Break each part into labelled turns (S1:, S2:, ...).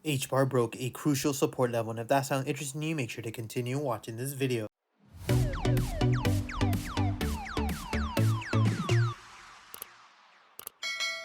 S1: HBAR broke a crucial support level, and if that sounds interesting to you, make sure to continue watching this video.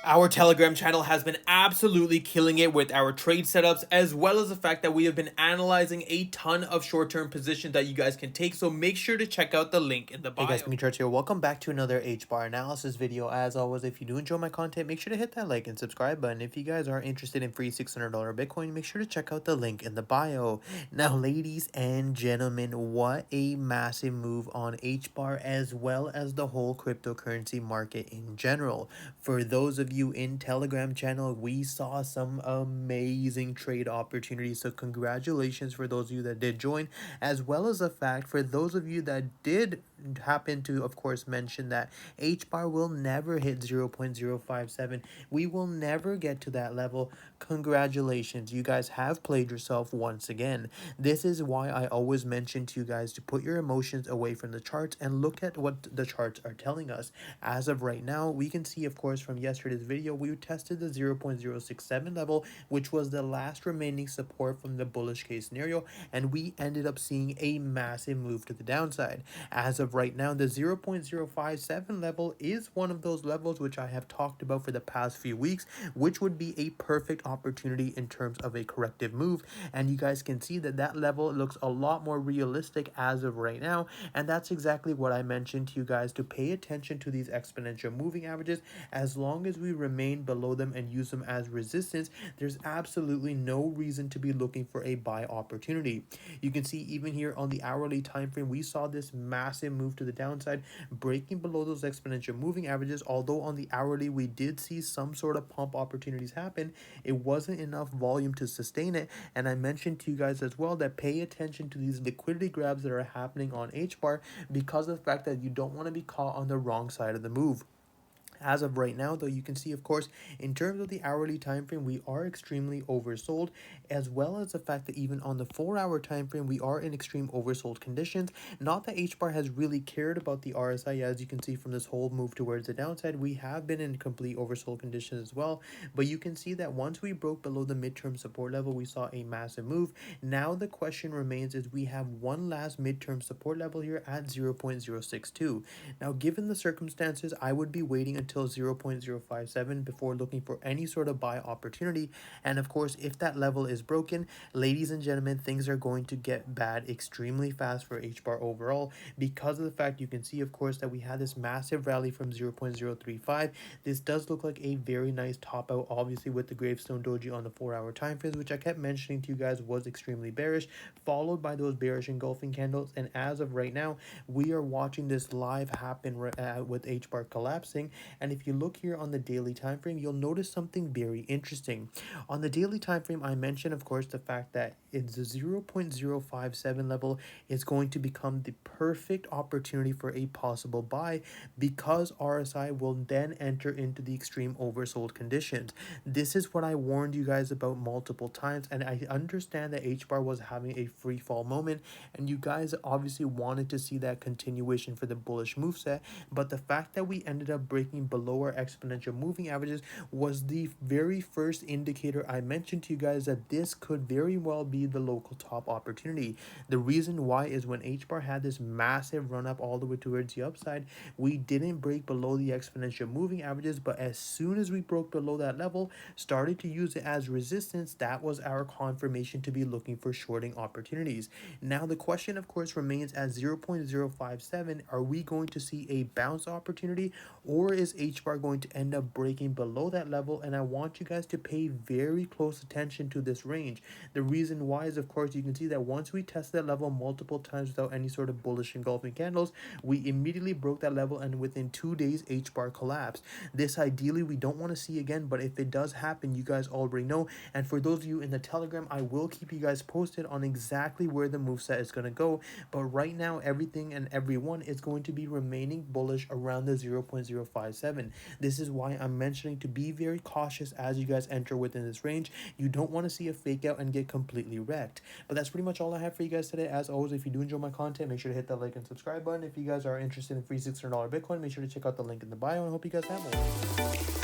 S1: Our Telegram channel has been absolutely killing it with our trade setups, as well as the fact that we have been analyzing a ton of short-term positions that you guys can take, so make sure to check out the link in the bio. Hey guys, Pingu Charts here. Welcome back to another HBAR analysis video. As always, if you do enjoy my content, make sure to hit that like and subscribe button. If you guys are interested in free $600 Bitcoin, make sure to check out the link in the bio. Now, ladies and gentlemen, what a massive move on HBAR as well as the whole cryptocurrency market in general. For those of you in Telegram channel, we saw some amazing trade opportunities, so congratulations for those of you that did join, as well as the fact for those of you that did happen to of course mention that HBAR will never hit 0.057. We will never get to that level. Congratulations, you guys have played yourself once again. This is why I always mention to you guys to put your emotions away from the charts and look at what the charts are telling us. As of right now, we can see of course from yesterday's video, we tested the 0.067 level, which was the last remaining support from the bullish case scenario, and we ended up seeing a massive move to the downside. As of right now, the 0.057 level is one of those levels which I have talked about for the past few weeks, which would be a perfect opportunity in terms of a corrective move, and you guys can see that that level looks a lot more realistic as of right now, and that's exactly what I mentioned to you guys, to pay attention to these exponential moving averages. As long as we remain below them and use them as resistance, there's absolutely no reason to be looking for a buy opportunity. You can see even here on the hourly time frame, we saw this massive move to the downside, breaking below those exponential moving averages. Although on the hourly we did see some sort of pump opportunities happen, it wasn't enough volume to sustain it. And I mentioned to you guys as well that pay attention to these liquidity grabs that are happening on HBAR, because of the fact that you don't want to be caught on the wrong side of the move. As of right now, though, you can see, of course, in terms of the hourly time frame, we are extremely oversold, as well as the fact that even on the 4-hour time frame, we are in extreme oversold conditions. Not that HBAR has really cared about the RSI, as you can see from this whole move towards the downside. We have been in complete oversold conditions as well, but you can see that once we broke below the midterm support level, we saw a massive move. Now the question remains is we have one last midterm support level here at 0.062. Now, given the circumstances, I would be waiting until 0.057 before looking for any sort of buy opportunity. And of course, if that level is broken, ladies and gentlemen, things are going to get bad extremely fast for HBAR overall, because of the fact you can see, of course, that we had this massive rally from 0.035. This does look like a very nice top out, obviously with the gravestone doji on the 4-hour time frames, which I kept mentioning to you guys was extremely bearish, followed by those bearish engulfing candles. And as of right now, we are watching this live happen with HBAR collapsing. And if you look here on the daily time frame, you'll notice something very interesting. On the daily time frame, I mentioned, of course, the fact that it's the 0.057 level is going to become the perfect opportunity for a possible buy, because RSI will then enter into the extreme oversold conditions. This is what I warned you guys about multiple times, and I understand that HBAR was having a free fall moment, and you guys obviously wanted to see that continuation for the bullish moveset, but the fact that we ended up breaking below our exponential moving averages was the very first indicator I mentioned to you guys that this could very well be the local top opportunity. The reason why is when HBAR had this massive run up all the way towards the upside, we didn't break below the exponential moving averages, but as soon as we broke below that level, started to use it as resistance, that was our confirmation to be looking for shorting opportunities. Now the question of course remains at 0.057, are we going to see a bounce opportunity, or is HBAR going to end up breaking below that level? And I want you guys to pay very close attention to this range. The reason why is, of course, you can see that once we tested that level multiple times without any sort of bullish engulfing candles, we immediately broke that level, and within 2 days HBAR collapsed. This ideally we don't want to see again, but if it does happen, you guys already know. And for those of you in the Telegram, I will keep you guys posted on exactly where the moveset is going to go, but right now everything and everyone is going to be remaining bullish around the 0.057. This is why I'm mentioning to be very cautious as you guys enter within this range. You don't want to see a fake out and get completely wrecked. But that's pretty much all I have for you guys today. As always, if you do enjoy my content, make sure to hit that like and subscribe button. If you guys are interested in free $600 Bitcoin, make sure to check out the link in the bio, and I hope you guys have one.